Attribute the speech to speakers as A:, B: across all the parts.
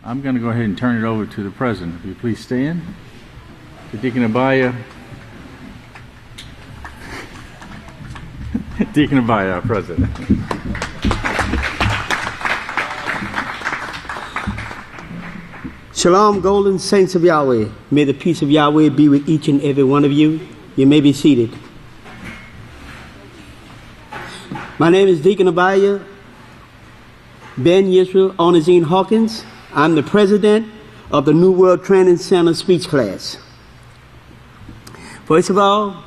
A: I'm going to go ahead and turn it over to the president. If you please stand. To Deacon Abaya. Deacon Abaya, our president.
B: Shalom, golden saints of Yahweh. May the peace of Yahweh be with each and every one of you. You may be seated. My name is Deacon Abaya Ben Yisrayl Hawkins. I'm the president of the New World Training Center speech class. First of all,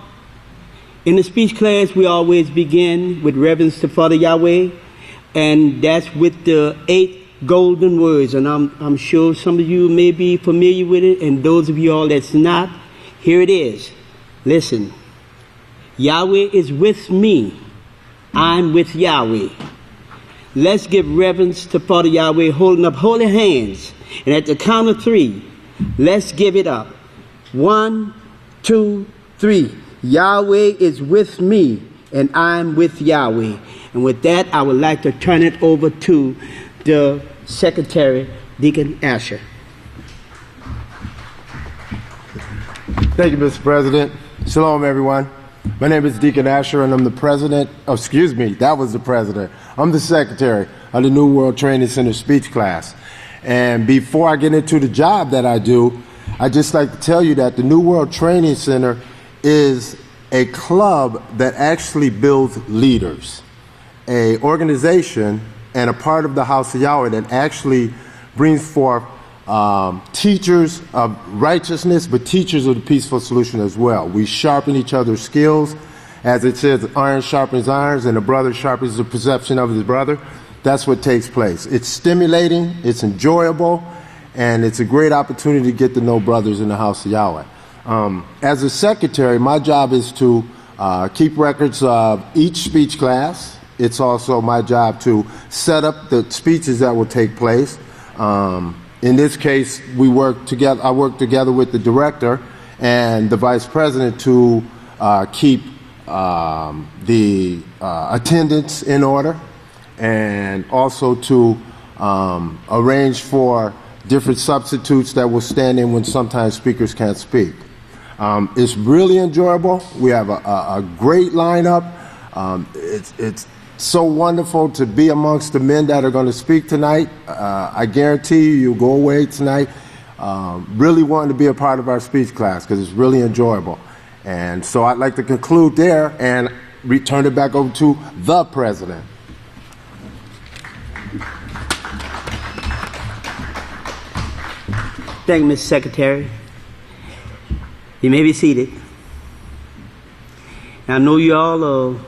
B: in the speech class, we always begin with reverence to Father Yahweh, and that's with the 8 golden words. And I'm sure some of you may be familiar with it, and those of you all that's not, here it is. Listen, Yahweh is with me. I'm with Yahweh. Let's give reverence to Father Yahweh, holding up holy hands. And at the count of 3, let's give it up. 1, 2, 3. Yahweh is with me, and I'm with Yahweh. And with that, I would like to turn it over to the secretary, Deacon Asher.
C: Thank you, Mr. President. Shalom, everyone. My name is Deacon Asher, and I'm the president. Oh, excuse me, that was the president. I'm the secretary of the New World Training Center speech class. And before I get into the job that I do, I'd just like to tell you that the New World Training Center is a club that actually builds leaders, an organization and a part of the House of Yahweh that actually brings forth teachers of righteousness, but teachers of the peaceful solution as well. We sharpen each other's skills. As it says, iron sharpens irons, and a brother sharpens the perception of his brother. That's what takes place. It's stimulating, it's enjoyable, and it's a great opportunity to get to know brothers in the House of Yahweh. As a secretary, my job is to keep records of each speech class. It's also my job to set up the speeches that will take place. In this case, I work together with the director and the vice president to keep the attendance in order, and also to arrange for different substitutes that will stand in when sometimes speakers can't speak. It's really enjoyable. We have a great lineup. It's so wonderful to be amongst the men that are going to speak tonight. I guarantee you'll go away tonight really wanting to be a part of our speech class because it's really enjoyable. And so I'd like to conclude there and return it back over to the president.
B: Thank you, Mr. Secretary. You may be seated. Now, I know you all are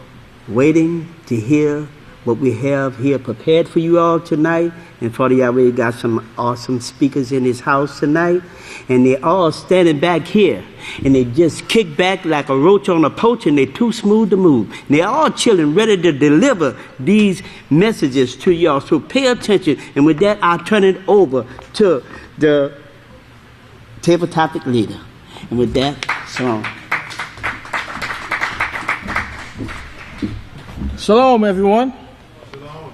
B: waiting to hear what we have here prepared for you all tonight. And Father Yahweh got some awesome speakers in his house tonight. And they're all standing back here. And they just kick back like a roach on a poach, and they're too smooth to move. And they're all chilling, ready to deliver these messages to y'all. So pay attention. And with that, I'll turn it over to the table topic leader. And with that, Shalom.
D: Shalom, everyone. Shalom.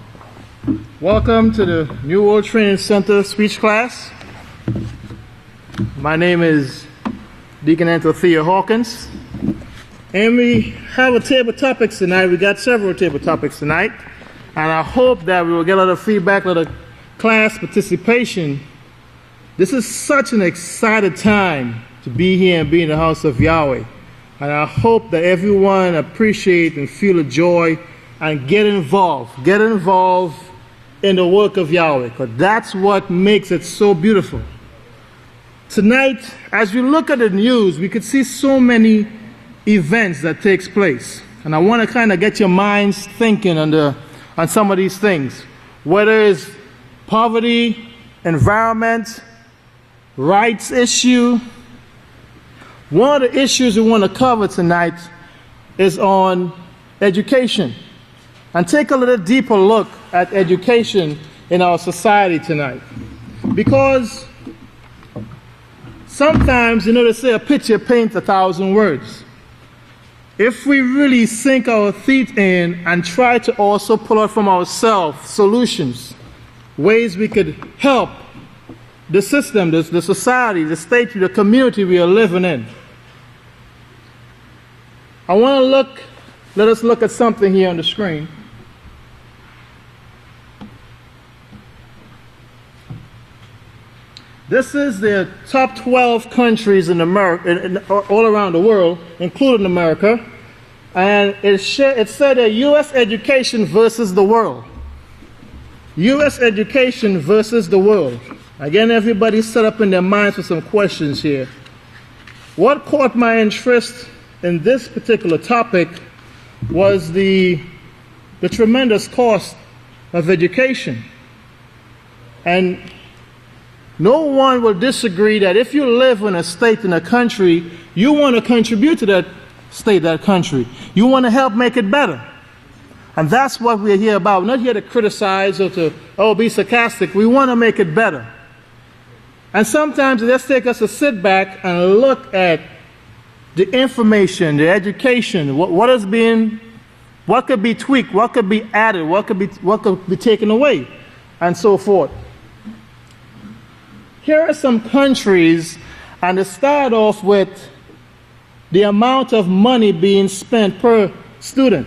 D: Welcome to the New World Training Center speech class. My name is Deacon Yisrayl Hawkins. And we have a table topics tonight. We got several table topics tonight. And I hope that we will get a lot of feedback, a lot of class participation. This is such an exciting time to be here and be in the house of Yahweh. And I hope that everyone appreciate and feel the joy and get involved in the work of Yahweh, because that's what makes it so beautiful. Tonight, as we look at the news, we could see so many events that takes place. And I want to kind of get your minds thinking on some of these things, whether it's poverty, environment, rights issue. One of the issues we want to cover tonight is on education. And take a little deeper look at education in our society tonight. Because sometimes, they say a picture paints 1,000 words. If we really sink our teeth in and try to also pull out from ourselves solutions, ways we could help the system, the society, the state, the community we are living in. Let us look at something here on the screen. This is the top 12 countries in America, all around the world, including America. And it said that U.S. education versus the world. U.S. education versus the world. Again, everybody's set up in their minds with some questions here. What caught my interest in this particular topic was the tremendous cost of education. And no one will disagree that if you live in a state, in a country, you want to contribute to that state, that country. You want to help make it better. And that's what we're here about. We're not here to criticize or to, be sarcastic. We want to make it better. And sometimes it just takes us to sit back and look at the information, the education, what could be tweaked, what could be added, what could be taken away, and so forth. Here are some countries, and to start off with the amount of money being spent per student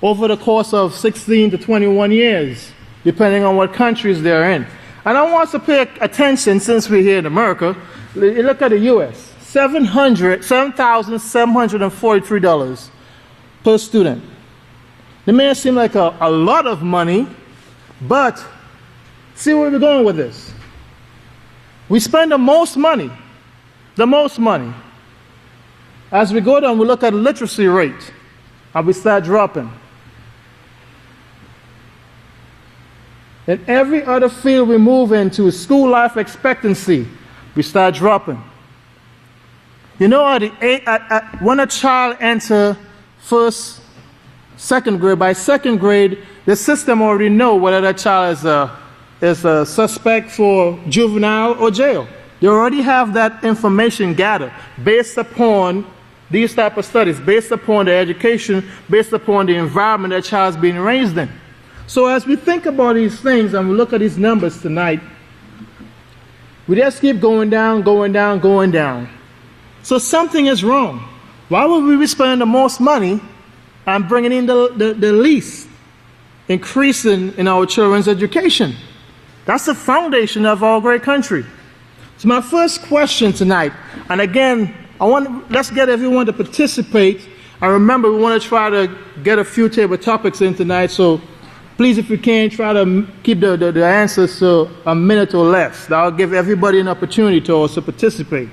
D: over the course of 16 to 21 years, depending on what countries they're in. And I want to pay attention, since we're here in America, look at the U.S., $7,743 per student. It may seem like a lot of money, but see where we're going with this. We spend the most money. As we go down, we look at the literacy rate, and we start dropping. In every other field we move into, school life expectancy, we start dropping. You know, when a child enters second grade, by second grade, the system already knows whether that child is a suspect for juvenile or jail. They already have that information gathered based upon these type of studies, based upon the education, based upon the environment that child's being raised in. So as we think about these things and we look at these numbers tonight, we just keep going down. So something is wrong. Why would we be spending the most money and bringing in the least, increasing in our children's education? That's the foundation of our great country. So my first question tonight, and again, let's get everyone to participate. And remember, we want to try to get a few table topics in tonight, so please, if you can, try to keep the answers to a minute or less. That'll give everybody an opportunity to also participate.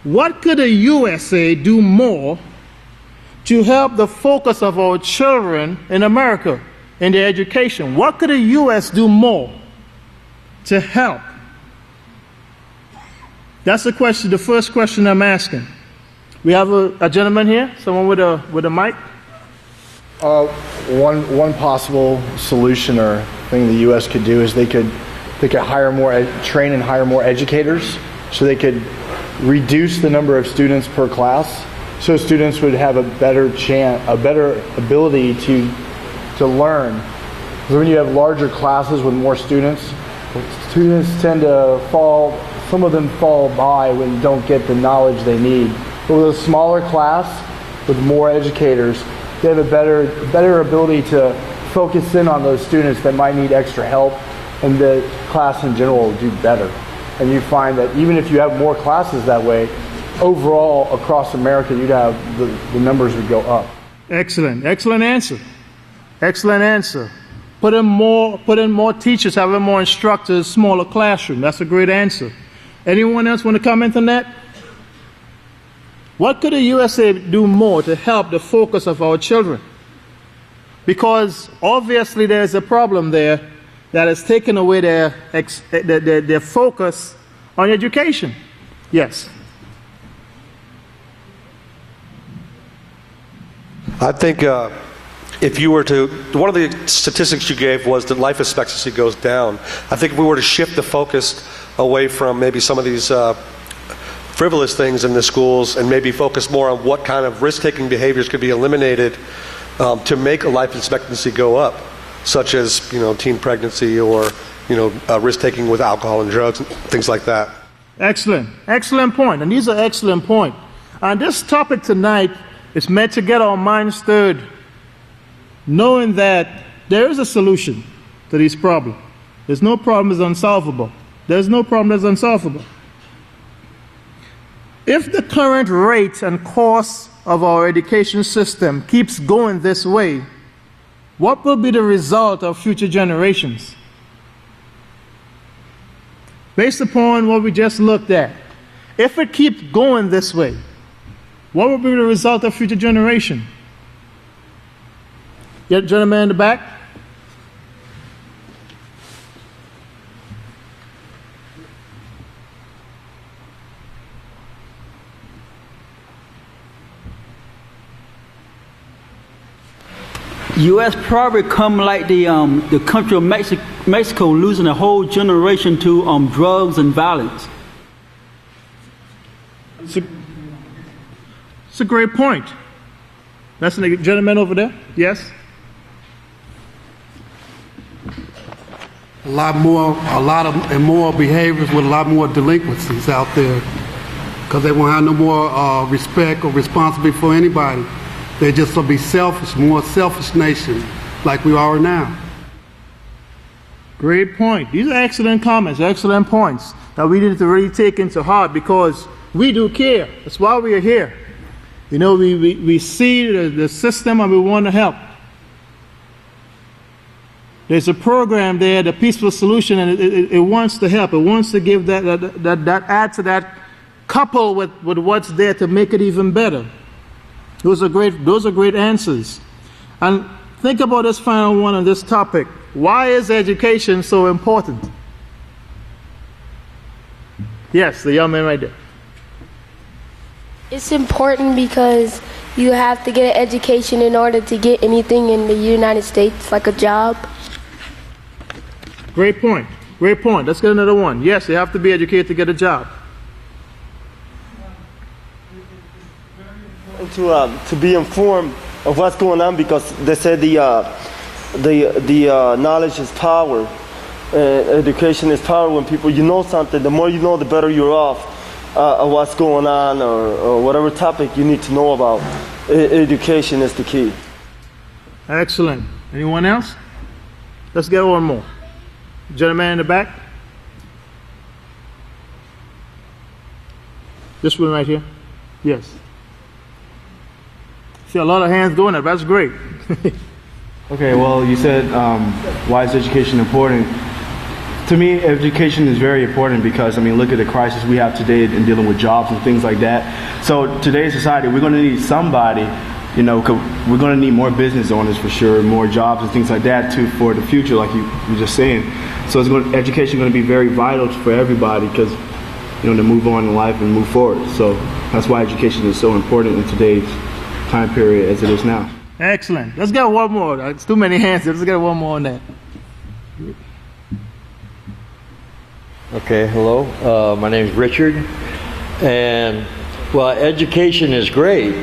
D: What could the USA do more to help the focus of our children in America in their education? What could the U.S. do more to help? That's the question, the first question I'm asking. We have a gentleman here, someone with a mic.
E: One possible solution or thing the U.S. could do is they could train and hire more educators, so they could reduce the number of students per class, so students would have a better ability to learn. Because when you have larger classes with more students tend to some of them fall by when you don't get the knowledge they need. But with a smaller class, with more educators, they have a better ability to focus in on those students that might need extra help, and the class in general will do better. And you find that even if you have more classes that way, overall across America, you'd have the numbers would go up.
D: Excellent answer. Put in more teachers, have more instructors, smaller classroom. That's a great answer. Anyone else want to comment on that? What could the USA do more to help the focus of our children? Because obviously there's a problem there that has taken away their focus on education. Yes.
F: I think if you were to, one of the statistics you gave was that life expectancy goes down. I think if we were to shift the focus away from maybe some of these frivolous things in the schools and maybe focus more on what kind of risk-taking behaviors could be eliminated to make a life expectancy go up, such as teen pregnancy or risk taking with alcohol and drugs and things like that.
D: Excellent. Excellent point. And these are excellent points. And this topic tonight is meant to get our minds stirred, knowing that there is a solution to these problems. There's no problem that's unsolvable. There's no problem that's unsolvable. If the current rate and course of our education system keeps going this way, what will be the result of future generations? Based upon what we just looked at, if it keeps going this way, what will be the result of future generation? Yeah, gentleman in the back.
B: U.S. probably come like the country of Mexico, losing a whole generation to drugs and violence.
D: It's a great point. That's the gentleman over there. Yes.
G: A lot of immoral behaviors with a lot more delinquencies out there, because they won't have no more respect or responsibility for anybody. They just will be selfish, more selfish nation like we are now.
D: Great point. These are excellent comments, excellent points that we need to really take into heart, because we do care. That's why we are here. We see the system and we want to help. There's a program there, the Peaceful Solution, and it wants to help. It wants to give that add to that, couple with what's there to make it even better. Those are great answers. And think about this final one on this topic. Why is education so important? Yes, the young man right there.
H: It's important because you have to get an education in order to get anything in the United States, like a job.
D: Great point. Great point. Let's get another one. Yes, you have to be educated to get a job.
I: To be informed of what's going on, because they said the knowledge is power, education is power. When you know something, the more you know, the better you're off of what's going on, or whatever topic you need to know about. Education is the key.
D: Excellent. Anyone else? Let's get one more. Gentleman in the back. This one right here. Yes. See a lot of hands going up. That's great.
J: Okay, well, you said why is education important? To me, education is very important because, look at the crisis we have today in dealing with jobs and things like that. So today's society, we're going to need somebody, we're going to need more business owners for sure, more jobs and things like that too for the future, like you were just saying. So education is going to be very vital for everybody because, to move on in life and move forward. So that's why education is so important in today's time period as it is now.
D: Excellent. Let's get one more. It's too many hands. Let's get one more on that.
K: Okay, hello. My name is Richard. And, well, education is great,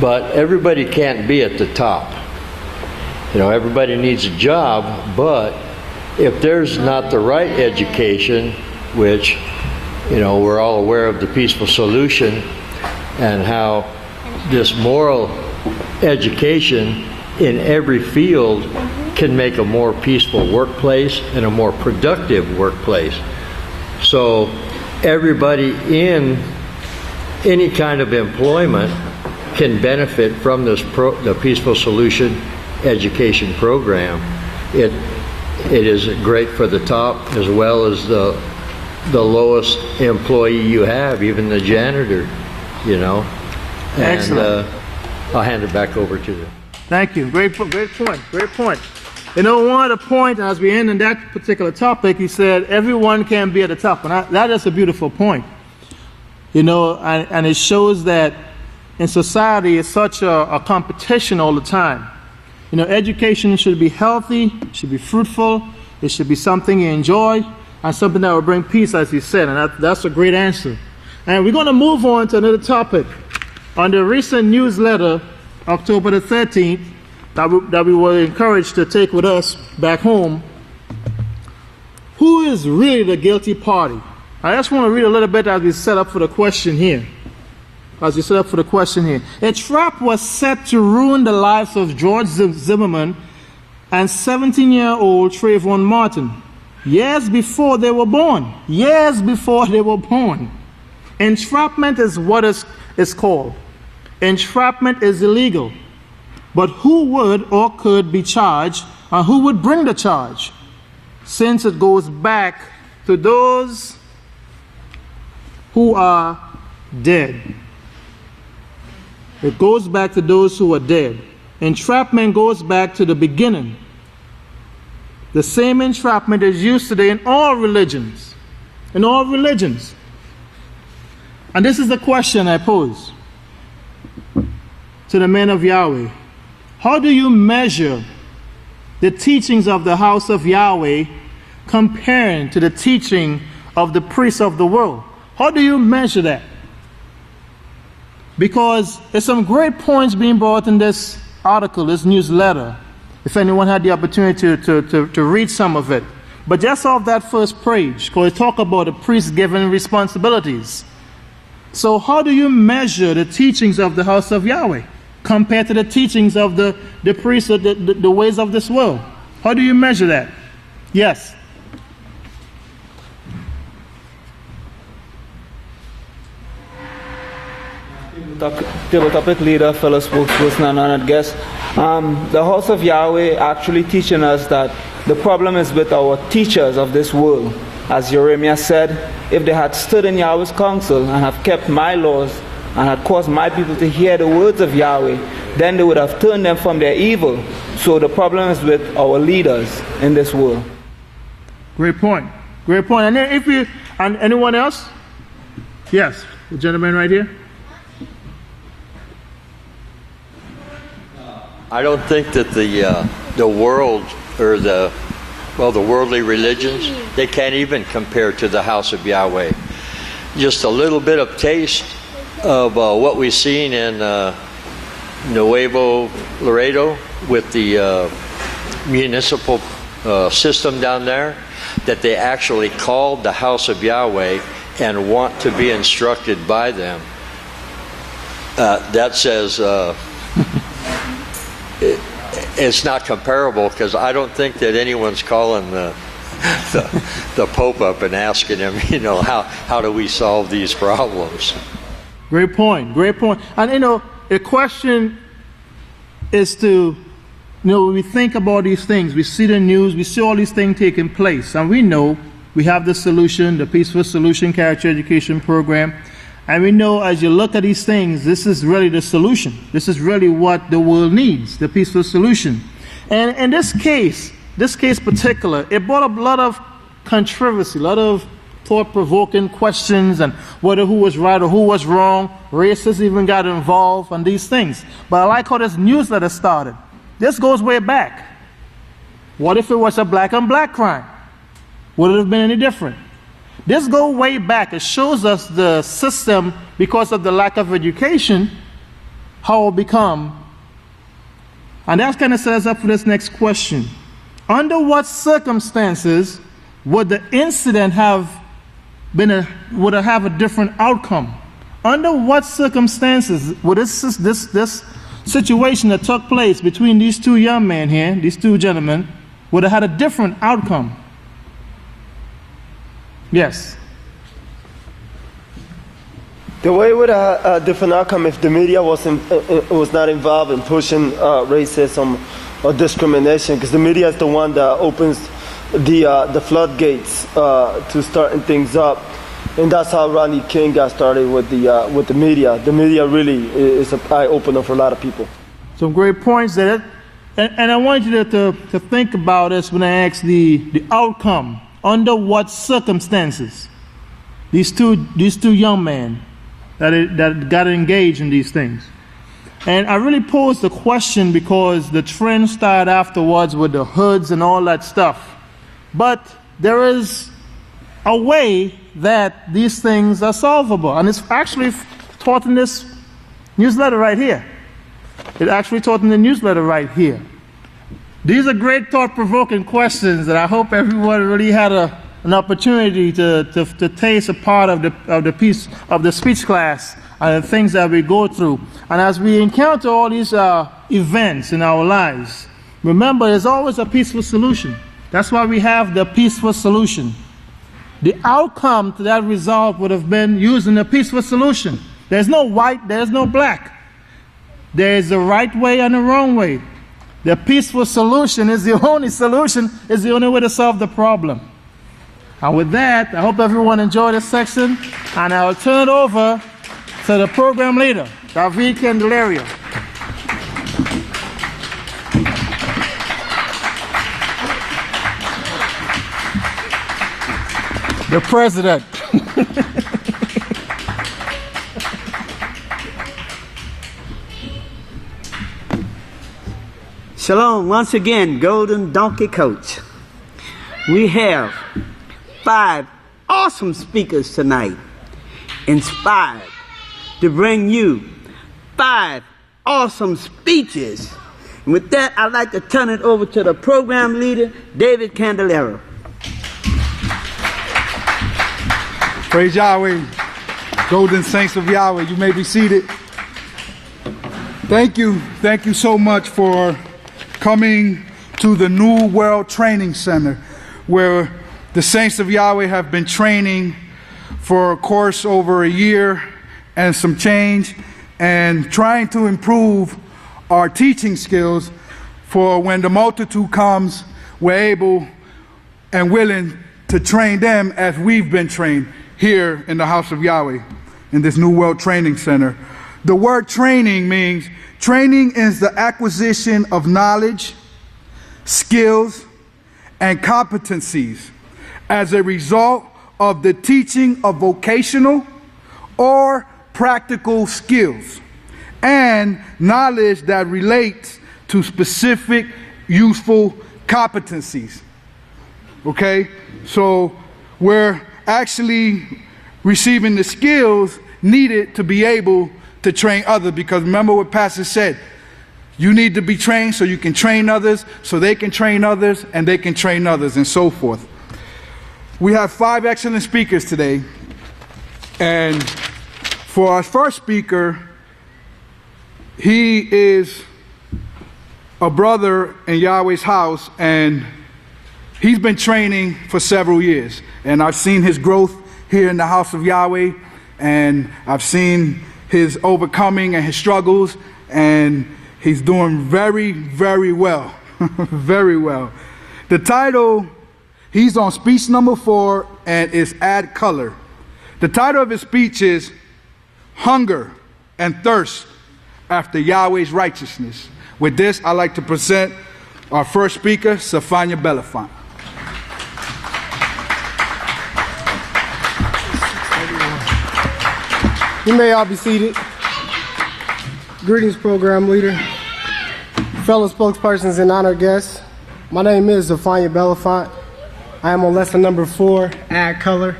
K: but everybody can't be at the top. Everybody needs a job, but if there's not the right education, which, we're all aware of the Peaceful Solution and how this moral education in every field can make a more peaceful workplace and a more productive workplace. So everybody in any kind of employment can benefit from the Peaceful Solution education program. It is great for the top as well as the lowest employee you have, even the janitor, And
D: excellent.
K: I'll hand it back over to them.
D: Thank you. Great point. Great point. One of the points as we end on that particular topic, he said everyone can be at the top, and that is a beautiful point. And it shows that in society it's such a competition all the time. Education should be healthy, should be fruitful, it should be something you enjoy, and something that will bring peace, as he said, and that's a great answer. And we're going to move on to another topic. On the recent newsletter, October the 13th, that we were encouraged to take with us back home, who is really the guilty party? I just want to read a little bit as we set up for the question here. A trap was set to ruin the lives of George Zimmerman and 17-year-old Trayvon Martin years before they were born. Entrapment is what is called. Entrapment is illegal. But who would or could be charged, and who would bring the charge? Since it goes back to those who are dead. It goes back to those who are dead. Entrapment goes back to the beginning. The same entrapment is used today in all religions. And this is the question I pose to the men of Yahweh. How do you measure the teachings of the house of Yahweh comparing to the teaching of the priests of the world? How do you measure that? Because there's some great points being brought in this article, this newsletter, if anyone had the opportunity to read some of it. But just off that first page, because it talk about the priest given responsibilities. So how do you measure the teachings of the house of Yahweh compared to the teachings of the priests, the ways of this world? How do you measure that? Yes.
L: Table topic leader, fellow spokesperson, and honored guest. The house of Yahweh actually teaching us that the problem is with our teachers of this world. As Jeremiah said, if they had stood in Yahweh's counsel and have kept my laws and had caused my people to hear the words of Yahweh, then they would have turned them from their evil. So the problem is with our leaders in this world.
D: Great point. And then and anyone else? Yes, the gentleman right here.
K: I don't think that the world or the worldly religions, they can't even compare to the house of Yahweh. Just a little bit of taste of what we've seen in Nuevo Laredo with the municipal system down there, that they actually called the house of Yahweh and want to be instructed by them. That says it's not comparable, because I don't think that anyone's calling the Pope up and asking him, how do we solve these problems?
D: Great point. And the question is to, when we think about these things, we see the news, we see all these things taking place, and we know we have the solution, the Peaceful Solution Character Education Program. And we know as you look at these things, this is really the solution. This is really what the world needs, the peaceful solution. And in this case particular, it brought up a lot of controversy, a lot of thought-provoking questions, and who was right or who was wrong. Racists even got involved on these things. But I like how this newsletter started. This goes way back. What if it was a black-on-black crime? Would it have been any different? This goes way back. It shows us the system, because of the lack of education, how it become. And that kind of sets us up for this next question. Under what circumstances would the incident have a different outcome? Under what circumstances would this situation that took place between these two young men here, these two gentlemen, would have had a different outcome? Yes.
I: The way it would have a different outcome if the media was not involved in pushing racism or discrimination, because the media is the one that opens the floodgates to starting things up, and that's how Rodney King got started with the media. The media really is an eye opener for a lot of people.
D: Some great points there, and I want you to think about this when I ask the outcome. Under what circumstances these two young men that got engaged in these things? And I really posed the question because the trend started afterwards with the hoods and all that stuff. But there is a way that these things are solvable, and it's actually taught in this newsletter right here. These are great thought-provoking questions that I hope everyone really had a an opportunity to taste a part of the speech class and the things that we go through. And as we encounter all these events in our lives, remember, there's always a peaceful solution. That's why we have the peaceful solution. The outcome to that result would have been using a peaceful solution. There's no white, there's no black. There is the right way and the wrong way. The peaceful solution is the only solution, is the only way to solve the problem. And with that, I hope everyone enjoyed this section, and I'll turn it over to the program leader, David Candelario. The president.
B: Shalom, once again, Golden Donkey Coach. We have 5 awesome speakers tonight, inspired to bring you 5 awesome speeches. And with that, I'd like to turn it over to the program leader, David Candelero.
M: Praise Yahweh, golden saints of Yahweh, you may be seated. Thank you so much for coming to the New World Training Center, where the saints of Yahweh have been training for a course over a year and some change, and trying to improve our teaching skills for when the multitude comes, we're able and willing to train them as we've been trained here in the house of Yahweh, in this New World Training Center. The word training means, training is the acquisition of knowledge, skills, and competencies as a result of the teaching of vocational or practical skills and knowledge that relates to specific useful competencies. Okay? So we're actually receiving the skills needed to be able to train others, because remember what Pastor said, you need to be trained so you can train others, so they can train others, and they can train others, and so forth. We have 5 excellent speakers today, and for our first speaker, he is a brother in Yahweh's house, and he's been training for several years, and I've seen his growth here in the house of Yahweh, and I've seen his overcoming and his struggles, and he's doing very, very well. Very well. The title, he's on speech number 4, and it's Add Color. The title of his speech is Hunger and Thirst After Yahweh's Righteousness. With this, I'd like to present our first speaker, Safanya Belafont.
N: You may all be seated. Greetings, program leader, fellow spokespersons and honored guests. My name is Safanya Belafont. I am on lesson number 4, Add Color.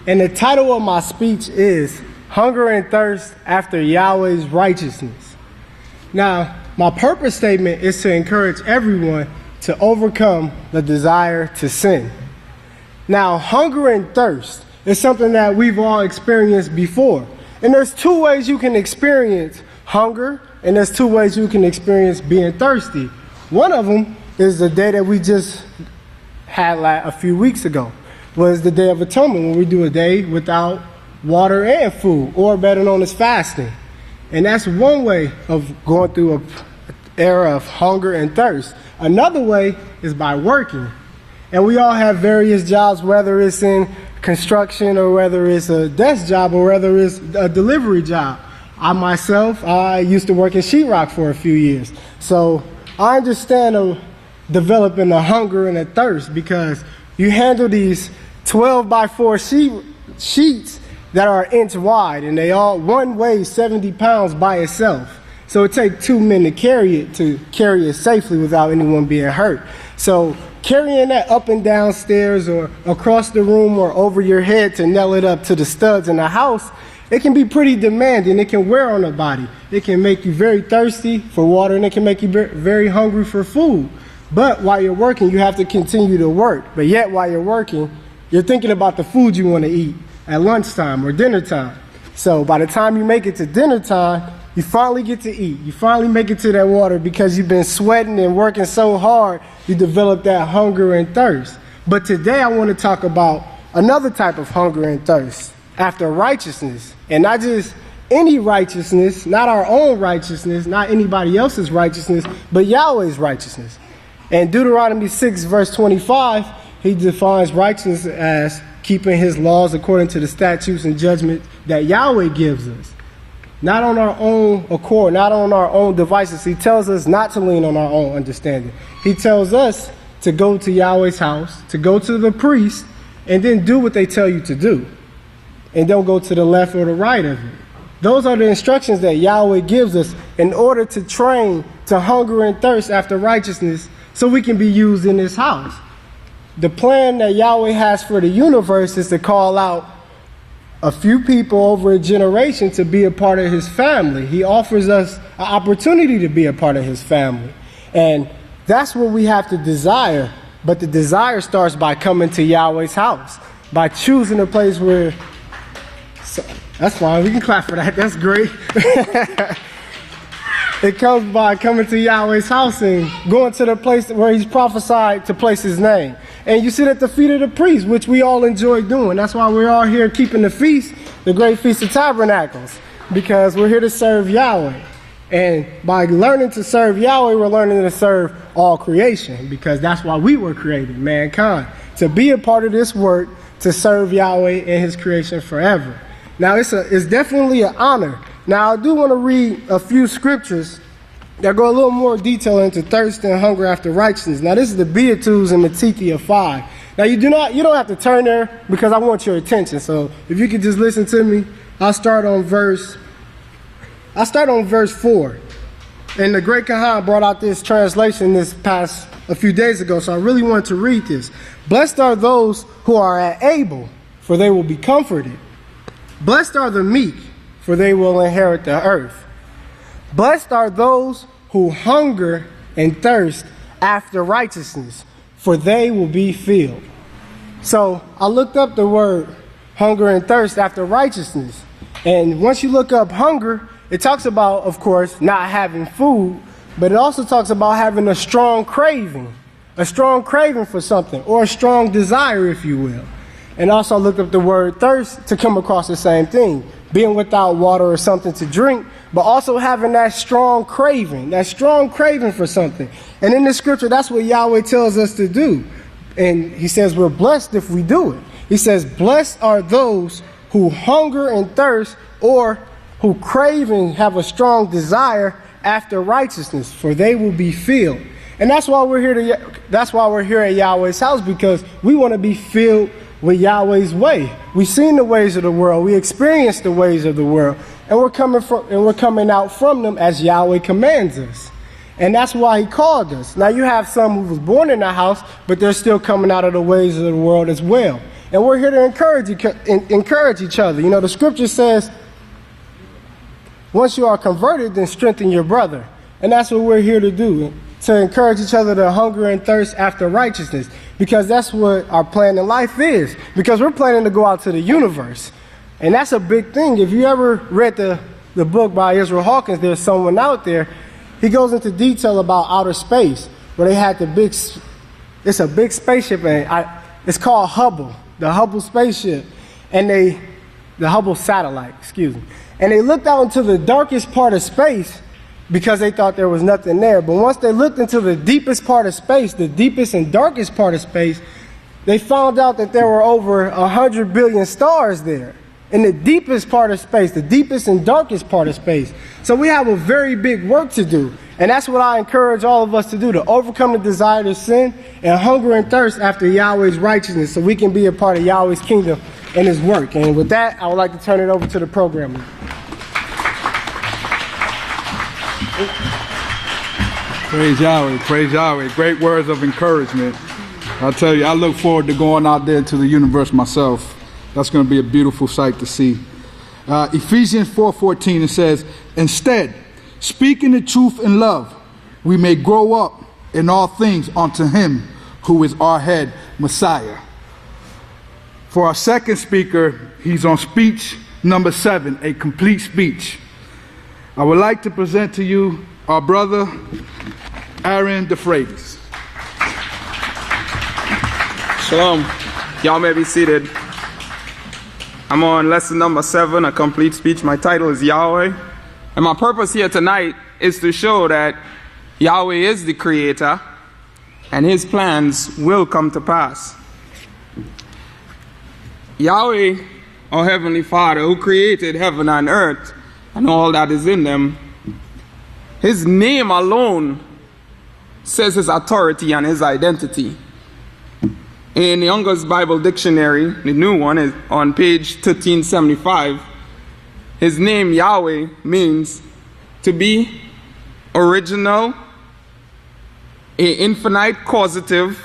N: And the title of my speech is Hunger and Thirst After Yahweh's Righteousness. Now, my purpose statement is to encourage everyone to overcome the desire to sin. Now, hunger and thirst is something that we've all experienced before. And there's 2 ways you can experience hunger, and there's 2 ways you can experience being thirsty. One of them is the day that we just had a few weeks ago, was the Day of Atonement, when we do a day without water and food, or better known as fasting. And that's one way of going through an era of hunger and thirst. Another way is by working. And we all have various jobs, whether it's in construction, or whether it's a desk job, or whether it's a delivery job. I used to work in sheetrock for a few years. So I understand developing a hunger and a thirst, because you handle these 12 by 4 sheets that are an inch wide, and one weighs 70 pounds by itself. So it takes 2 men to carry it safely without anyone being hurt. So carrying that up and down stairs, or across the room, or over your head to nail it up to the studs in the house, it can be pretty demanding. It can wear on the body. It can make you very thirsty for water, and it can make you very hungry for food. But while you're working, you have to continue to work. But yet while you're working, You're thinking about the food you want to eat at lunchtime or dinner time. So by the time you make it to dinner time, you finally get to eat. You finally make it to that water because you've been sweating and working so hard, you develop that hunger and thirst. But today I want to talk about another type of hunger and thirst after righteousness. And not just any righteousness, not our own righteousness, not anybody else's righteousness, but Yahweh's righteousness. And Deuteronomy 6 verse 25, he defines righteousness as keeping his laws according to the statutes and judgment that Yahweh gives us. Not on our own accord, not on our own devices. He tells us not to lean on our own understanding. He tells us to go to Yahweh's house, to go to the priest, and then do what they tell you to do. And don't go to the left or the right of it. Those are the instructions that Yahweh gives us in order to train to hunger and thirst after righteousness so we can be used in this house. The plan that Yahweh has for the universe is to call out a few people over a generation to be a part of his family. He offers us an opportunity to be a part of his family. And that's what we have to desire. But the desire starts by coming to Yahweh's house, by choosing a place where... So, that's fine. We can clap for that. That's great. It comes by coming to Yahweh's house and going to the place where he's prophesied to place his name. And you sit at the feet of the priest, which we all enjoy doing. That's why we're all here keeping the feast, the great Feast of Tabernacles, because we're here to serve Yahweh. And by learning to serve Yahweh, we're learning to serve all creation, because that's why we were created, mankind, to be a part of this work, to serve Yahweh and his creation forever. Now, it's definitely an honor. Now, I do want to read a few scriptures that go a little more detail into thirst and hunger after righteousness. Now, this is the Beatitudes in Matthew 5. Now, you don't have to turn there because I want your attention. So, if you could just listen to me, I'll start on verse 4. And the Great Kahan brought out this translation a few days ago, so I really want to read this. Blessed are those who are at Abel, for they will be comforted. Blessed are the meek, for they will inherit the earth. Blessed are those who hunger and thirst after righteousness, for they will be filled. So I looked up the word hunger and thirst after righteousness. And once you look up hunger, it talks about, of course, not having food, but it also talks about having a strong craving for something, or a strong desire, if you will. And also I looked up the word thirst to come across the same thing, being without water or something to drink, but also having that strong craving for something. And in the scripture, that's what Yahweh tells us to do. And he says we're blessed if we do it. He says, blessed are those who hunger and thirst, or who crave and have a strong desire after righteousness, for they will be filled. And that's why we're here at Yahweh's house, because we want to be filled with Yahweh's way. We've seen the ways of the world. We experienced the ways of the world, and we're coming out from them as Yahweh commands us. And that's why he called us. Now you have some who was born in the house, but they're still coming out of the ways of the world as well. And we're here to encourage each other. You know, the scripture says, once you are converted, then strengthen your brother. And that's what we're here to do, to encourage each other to hunger and thirst after righteousness, because that's what our plan in life is, because we're planning to go out to the universe. And that's a big thing. If you ever read the book by Yisrayl Hawkins, There's Someone Out There, he goes into detail about outer space, where they had it's a big spaceship, and it's called Hubble, the Hubble spaceship, and the Hubble satellite, and they looked out into the darkest part of space, because they thought there was nothing there. But once they looked into the deepest part of space, the deepest and darkest part of space, they found out that there were over 100 billion stars there in the deepest part of space, the deepest and darkest part of space. So we have a very big work to do. And that's what I encourage all of us to do, to overcome the desire to sin and hunger and thirst after Yahweh's righteousness, so we can be a part of Yahweh's kingdom and his work. And with that, I would like to turn it over to the programmer.
M: Praise Yahweh, praise Yahweh. Great words of encouragement. I'll tell you, I look forward to going out there to the universe myself. That's going to be a beautiful sight to see. Ephesians 4:14, it says, instead, speaking the truth in love, we may grow up in all things unto him who is our head, Messiah. For our second speaker, he's on speech number 7, a complete speech. I would like to present to you our brother, Aaron DeFreitas.
O: Shalom. Y'all may be seated. I'm on lesson number 7, a complete speech. My title is Yahweh. And my purpose here tonight is to show that Yahweh is the creator and his plans will come to pass. Yahweh, our Heavenly Father, who created heaven and earth and all that is in them, his name alone says his authority and his identity. In the Young's Bible Dictionary, the new one, is on page 1375, his name Yahweh means to be original, an infinite causative,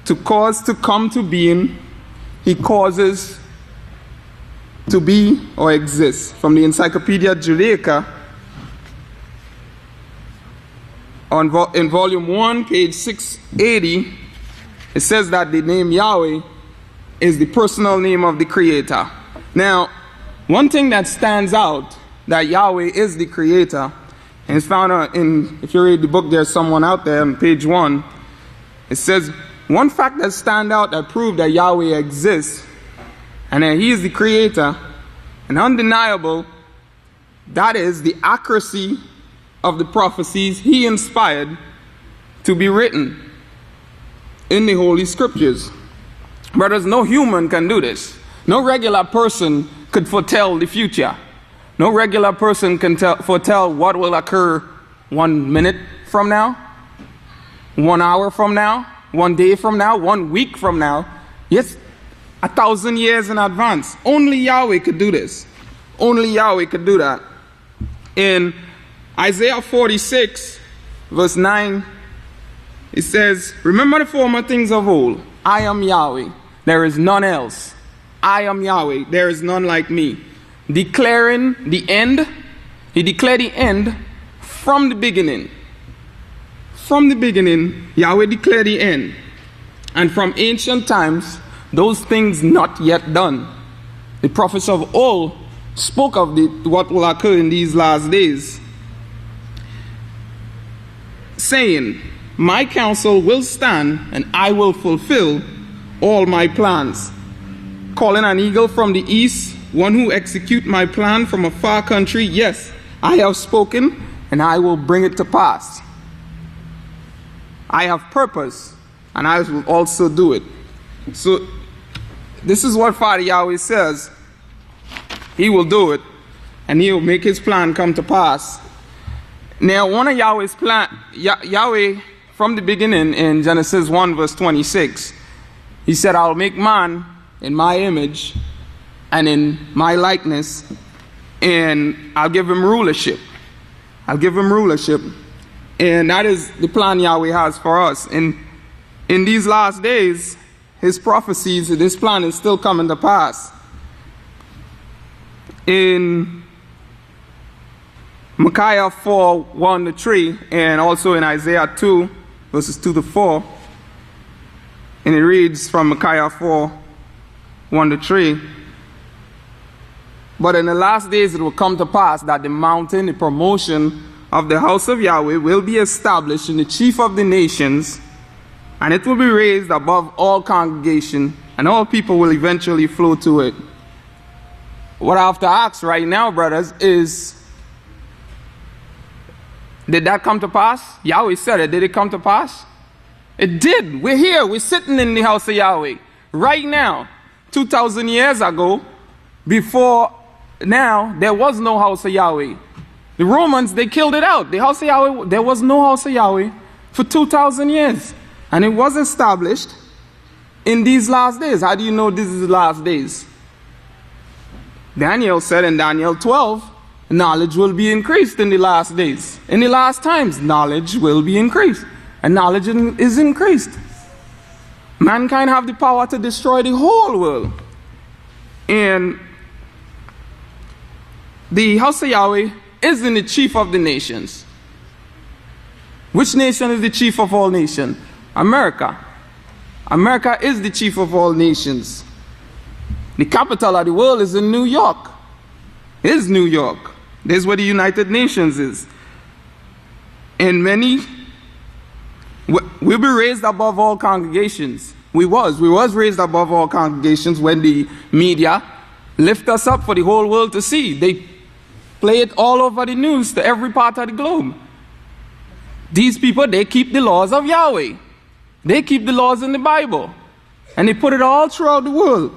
O: to cause to come to being. He causes to be or exist. From the Encyclopedia Judaica, in volume 1, page 680, it says that the name Yahweh is the personal name of the Creator. Now, one thing that stands out that Yahweh is the Creator, and it's found if you read the book, there's someone out there on page 1, it says, one fact that stands out that proves that Yahweh exists and that he is the Creator, and undeniable, that is the accuracy of the prophecies he inspired to be written in the Holy Scriptures. Brothers, no human can do this. No regular person could foretell the future. No regular person can foretell what will occur 1 minute from now, 1 hour from now, 1 day from now, 1 week from now. Yes, 1,000 years in advance. Only Yahweh could do this. Only Yahweh could do that. In Isaiah 46, verse 9, it says, remember the former things of old. I am Yahweh. There is none else. I am Yahweh. There is none like me. Declaring the end. He declared the end from the beginning. From the beginning, Yahweh declared the end. And from ancient times, those things not yet done. The prophets of old spoke of what will occur in these last days, saying, my counsel will stand, and I will fulfill all my plans. Calling an eagle from the east, one who execute my plan from a far country. Yes, I have spoken, and I will bring it to pass. I have purpose, and I will also do it. So, this is what Father Yahweh says. He will do it, and he will make his plan come to pass. Now, one of Yahweh's plan, Yahweh, from the beginning, in Genesis 1, verse 26, he said, I'll make man in my image and in my likeness, and I'll give him rulership. I'll give him rulership. And that is the plan Yahweh has for us. And in these last days, his prophecies, this plan is still coming to pass. In Micaiah 4, 1-3, and also in Isaiah 2, verses 2-4, and it reads from Micaiah 4, 1-3, but in the last days it will come to pass that the mountain, the promotion of the house of Yahweh, will be established in the chief of the nations, and it will be raised above all congregation, and all people will eventually flow to it. What I have to ask right now, brothers, is, did that come to pass? Yahweh said it. Did it come to pass? It did. We're here. We're sitting in the house of Yahweh right now. 2,000 years ago, before now, there was no house of Yahweh. The Romans, they killed it out. The house of Yahweh, there was no house of Yahweh for 2,000 years. And it was established in these last days. How do you know this is the last days? Daniel said in Daniel 12, knowledge will be increased in the last days. In the last times, knowledge will be increased. And knowledge is increased. Mankind have the power to destroy the whole world. And the house of Yahweh is in the chief of the nations. Which nation is the chief of all nations? America. America is the chief of all nations. The capital of the world is in New York. It is New York. This is where the United Nations is. And we'll be raised above all congregations. We was raised above all congregations when the media lift us up for the whole world to see. They play it all over the news to every part of the globe. These people, they keep the laws of Yahweh. They keep the laws in the Bible. And they put it all throughout the world.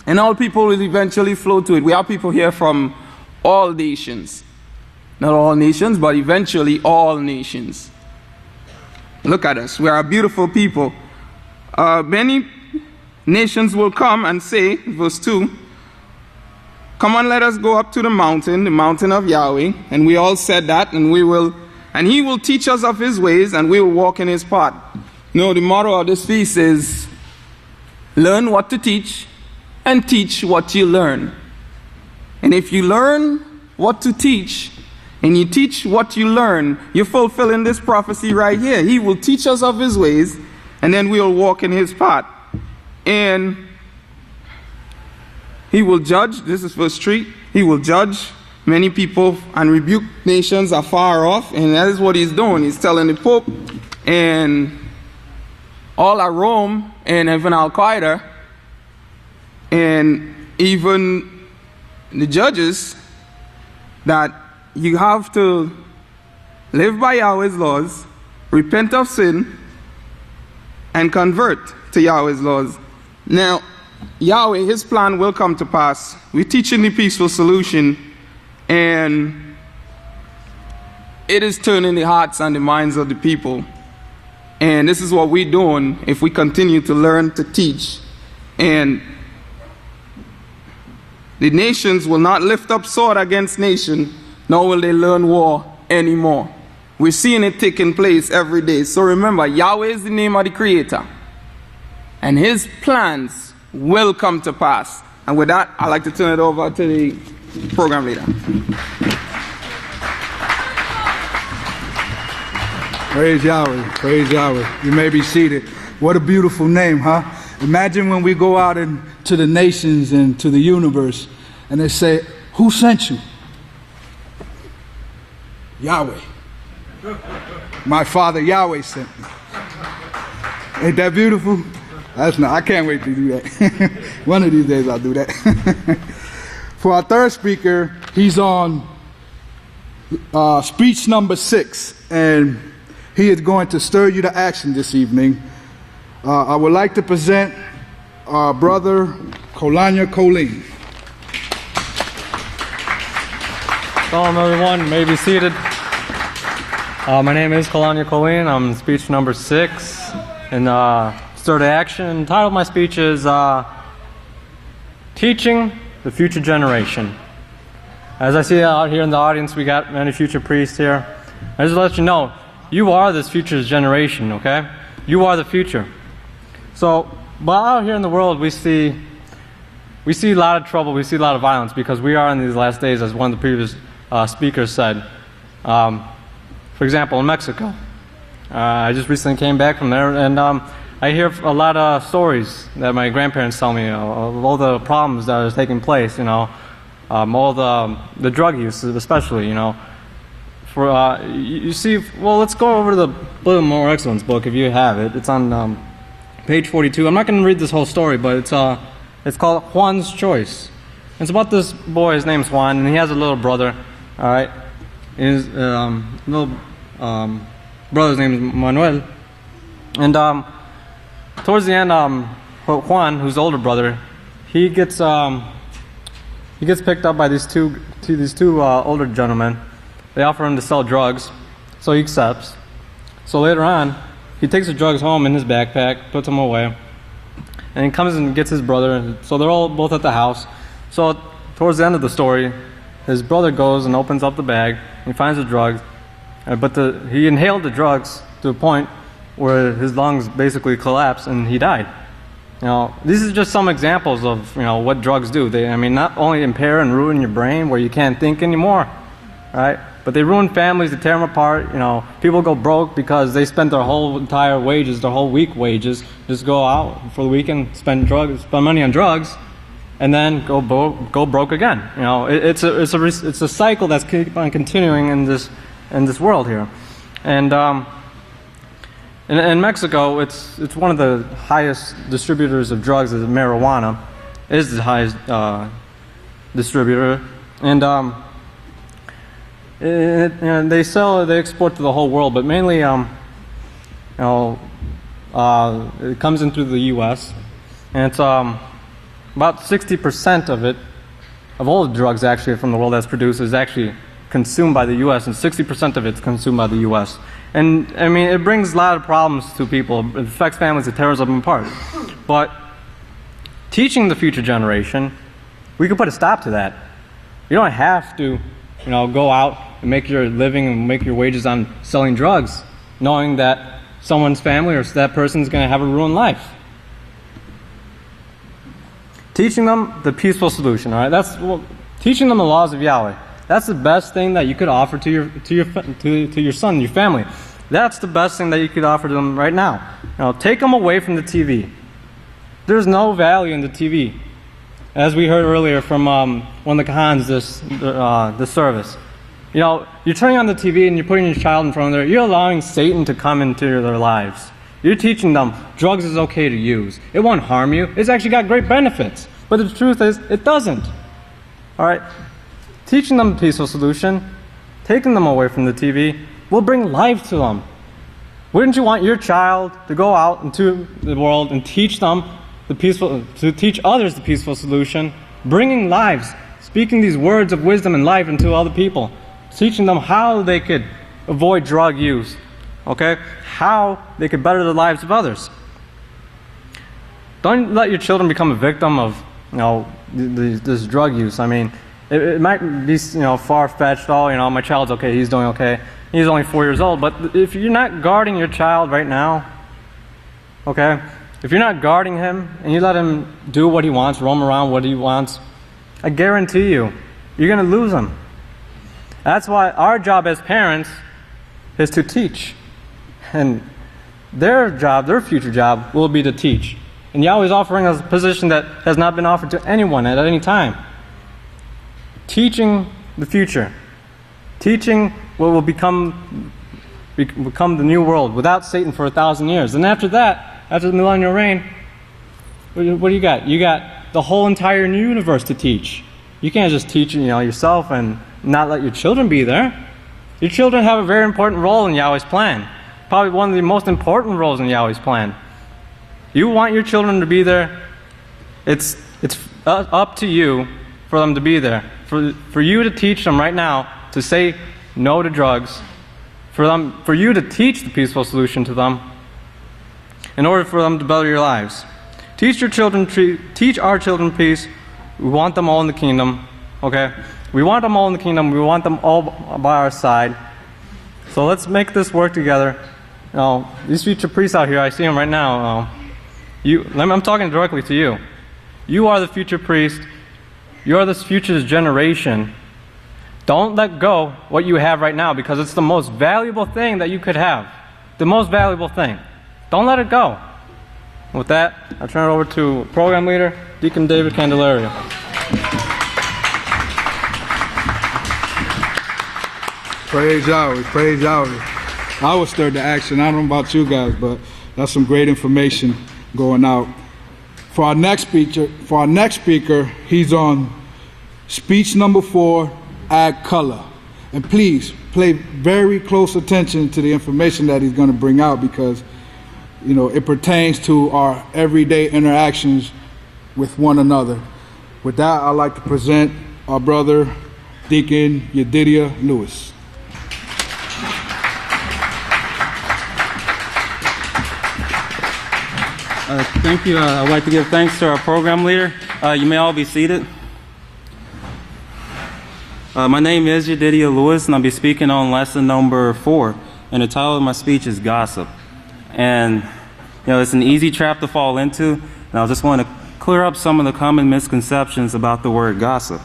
O: And all people will eventually flow to it. We have people here from all nations. Not all nations, but eventually all nations. Look at us. We are a beautiful people. Many nations will come and say, verse 2, come on, let us go up to the mountain of Yahweh. And we all said that, and he will teach us of his ways, and we will walk in his path. No, the motto of this feast is, learn what to teach, and teach what you learn. And if you learn what to teach, and you teach what you learn, you're fulfilling this prophecy right here. He will teach us of his ways, and then we'll walk in his path. And he will judge, this is verse 3, he will judge many people and rebuke nations afar off, and that is what he's doing. He's telling the Pope and all at Rome and even Al-Qaeda and even the judges that you have to live by Yahweh's laws, repent of sin, and convert to Yahweh's laws. Now, Yahweh, his plan will come to pass. We're teaching the peaceful solution, and it is turning the hearts and the minds of the people. And this is what we're doing if we continue to learn to teach. And the nations will not lift up sword against nation, nor will they learn war anymore. We're seeing it taking place every day. So remember, Yahweh is the name of the Creator. And his plans will come to pass. And with that, I'd like to turn it over to the program leader.
M: Praise Yahweh. Praise Yahweh. You may be seated. What a beautiful name, huh? Imagine when we go out into the nations and to the universe and they say, who sent you? Yahweh. My father Yahweh sent me. Ain't that beautiful? I can't wait to do that. One of these days I'll do that. For our third speaker, he's on speech number 6, and he is going to stir you to action this evening. I would like to present our brother Kolanya Colleen.
P: Shalom, everyone. May be seated. My name is Kolanya Colleen. I'm in speech number 6 in Stir to Action. The title of my speech is Teaching the Future Generation. As I see out here in the audience, we got many future priests here. I just let you know, you are this future generation, okay? You are the future. So, but out here in the world, we see a lot of trouble, we see a lot of violence, because we are in these last days, as one of the previous speakers said. For example, in Mexico. I just recently came back from there, and I hear a lot of stories that my grandparents tell me of all the problems that are taking place, all the drug use especially, For you see, well, let's go over to the Little More Excellence book if you have it. It's on page 42. I'm not going to read this whole story, but it's called Juan's Choice. It's about this boy. His name's Juan, and he has a little brother. All right, his little brother's name is Manuel, and towards the end, Juan, who's the older brother, he gets picked up by these two older gentlemen. They offer him to sell drugs, so he accepts. So later on, he takes the drugs home in his backpack, puts them away, and he comes and gets his brother. So they're all both at the house. So towards the end of the story, his brother goes and opens up the bag. He finds the drugs, but he inhaled the drugs to a point where his lungs basically collapsed and he died. These are just some examples of what drugs do. They, not only impair and ruin your brain where you can't think anymore, right? But they ruin families, they tear them apart. People go broke because they spent their whole entire wages, their whole week wages, just go out for the weekend, spend money on drugs, and then go broke again. You know, it's a cycle that's keep on continuing in this world here, and in Mexico, it's one of the highest distributors of drugs. Is marijuana is the highest distributor, and they export to the whole world, but mainly it comes in through the U.S. and it's about 60% of all the drugs actually from the world that's produced is actually consumed by the U.S. and 60% of it's consumed by the U.S. And I mean, it brings a lot of problems to people. It affects families. It tears them apart. But teaching the future generation, we can put a stop to that. You don't have to, go out and make your living and make your wages on selling drugs, knowing that someone's family or that person's going to have a ruined life. Teaching them the peaceful solution, all right? Teaching them the laws of Yahweh. That's the best thing that you could offer to your son, your family. That's the best thing that you could offer to them right now. Take them away from the TV. There's no value in the TV. As we heard earlier from one of the Kahans this service. You're turning on the TV and you're putting your child in front of there. You're allowing Satan to come into their lives. You're teaching them drugs is okay to use. It won't harm you. It's actually got great benefits. But the truth is, it doesn't. All right? Teaching them the peaceful solution, taking them away from the TV, will bring life to them. Wouldn't you want your child to go out into the world and teach them to teach others the peaceful solution, bringing lives, speaking these words of wisdom and life into other people, teaching them how they could avoid drug use, okay? How they could better the lives of others. Don't let your children become a victim of, this drug use. I mean, it might be, far-fetched. My child's okay. He's doing okay. He's only 4 years old. But if you're not guarding your child right now, okay, if you're not guarding him and you let him do what he wants, roam around what he wants, I guarantee you, you're going to lose him. That's why our job as parents is to teach. And their job, their future job, will be to teach. And Yahweh is offering us a position that has not been offered to anyone at any time. Teaching the future. Teaching what will become the new world without Satan for 1,000 years. And after that, after the millennial reign, what do you got? You got the whole entire new universe to teach. You can't just teach yourself and not let your children be there. Your children have a very important role in Yahweh's plan. Probably one of the most important roles in Yahweh's plan. You want your children to be there. It's up to you for them to be there. For you to teach them right now to say no to drugs. For you to teach the peaceful solution to them in order for them to better your lives. Teach our children peace. We want them all in the kingdom. Okay? We want them all in the kingdom. We want them all by our side. So let's make this work together. These future priests out here, I see them right now. I'm talking directly to you. You are the future priest. You are this future generation. Don't let go what you have right now because it's the most valuable thing that you could have. The most valuable thing. Don't let it go. With that, I'll turn it over to program leader, Deacon David Candelario.
M: Praise Yahweh, praise Yahweh. I was stirred to action. I don't know about you guys, but that's some great information going out. For our next speaker, he's on speech number 4, add color. And please pay very close attention to the information that he's going to bring out because, it pertains to our everyday interactions with one another. With that, I'd like to present our brother, Deacon Yedidiah Lewis.
Q: Thank you. I'd like to give thanks to our program leader. You may all be seated. My name is Yedidiah Lewis, and I'll be speaking on lesson number 4. And the title of my speech is Gossip. And, it's an easy trap to fall into. And I just want to clear up some of the common misconceptions about the word gossip.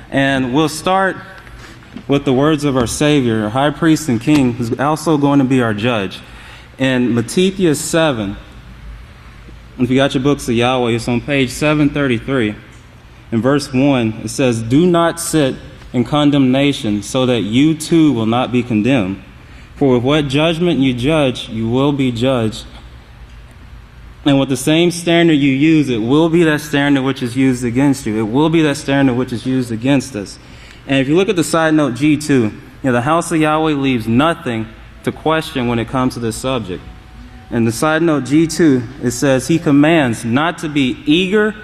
Q: And we'll start with the words of our Savior, our High Priest and King, who's also going to be our judge. In Matthew 7, if you got your books of Yahweh, it's on page 733. In verse 1, it says, "Do not sit in condemnation, so that you too will not be condemned. For with what judgment you judge, you will be judged. And with the same standard you use, it will be that standard which is used against you." It will be that standard which is used against us. And if you look at the side note G2, the house of Yahweh leaves nothing to question when it comes to this subject. And the side note G2, it says, "He commands not to be eager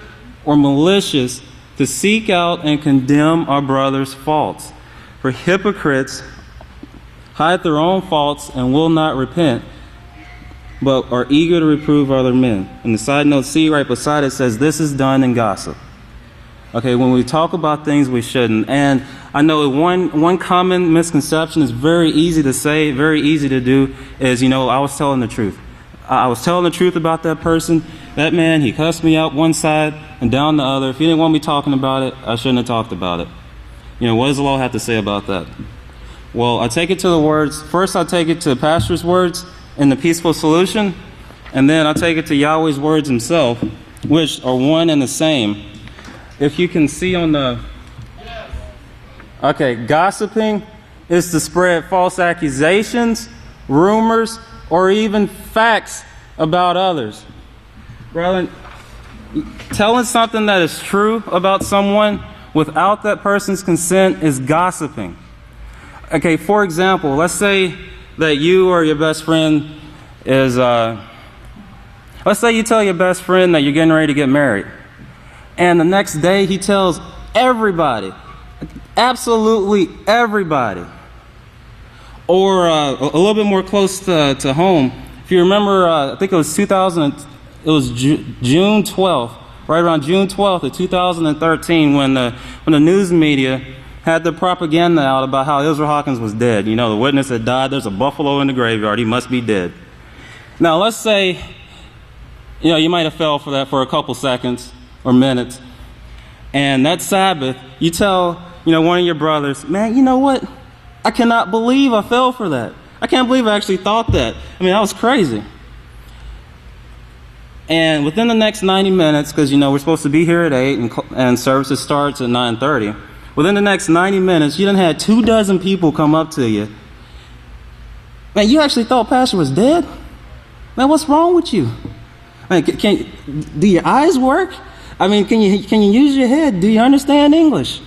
Q: or malicious to seek out and condemn our brother's faults. For hypocrites hide their own faults and will not repent, but are eager to reprove other men." And the side note C right beside it says, "This is done in gossip." Okay, when we talk about things we shouldn't. And I know one common misconception is very easy to say, very easy to do, is, I was telling the truth. I was telling the truth about that person. That man, he cussed me out one side and down the other. If he didn't want me talking about it, I shouldn't have talked about it. What does the law have to say about that? Well, I take it to the words. First, I take it to the pastor's words in the peaceful solution, and then I take it to Yahweh's words himself, which are one and the same. If you can see on the... Okay, gossiping is to spread false accusations, rumors, or even facts about others. Brethren, telling something that is true about someone without that person's consent is gossiping. Okay, for example, let's say that you or your best friend is... let's say you tell your best friend that you're getting ready to get married. And the next day he tells everybody, absolutely everybody. Or a little bit more close to home, if you remember, I think it was June 12th, right around June 12th of 2013, when the news media had the propaganda out about how Yisrayl Hawkins was dead. The witness had died. There's a buffalo in the graveyard. He must be dead. Now, let's say, you might have fell for that for a couple seconds or minutes. And that Sabbath, you tell, one of your brothers, "Man, you know what? I cannot believe I fell for that. I can't believe I actually thought that. That was crazy." And within the next 90 minutes, because, we're supposed to be here at 8 and services starts at 9:30. Within the next 90 minutes, you done had 24 people come up to you. "Man, you actually thought Pastor was dead? Man, what's wrong with you? Do your eyes work? Can you use your head? Do you understand English?"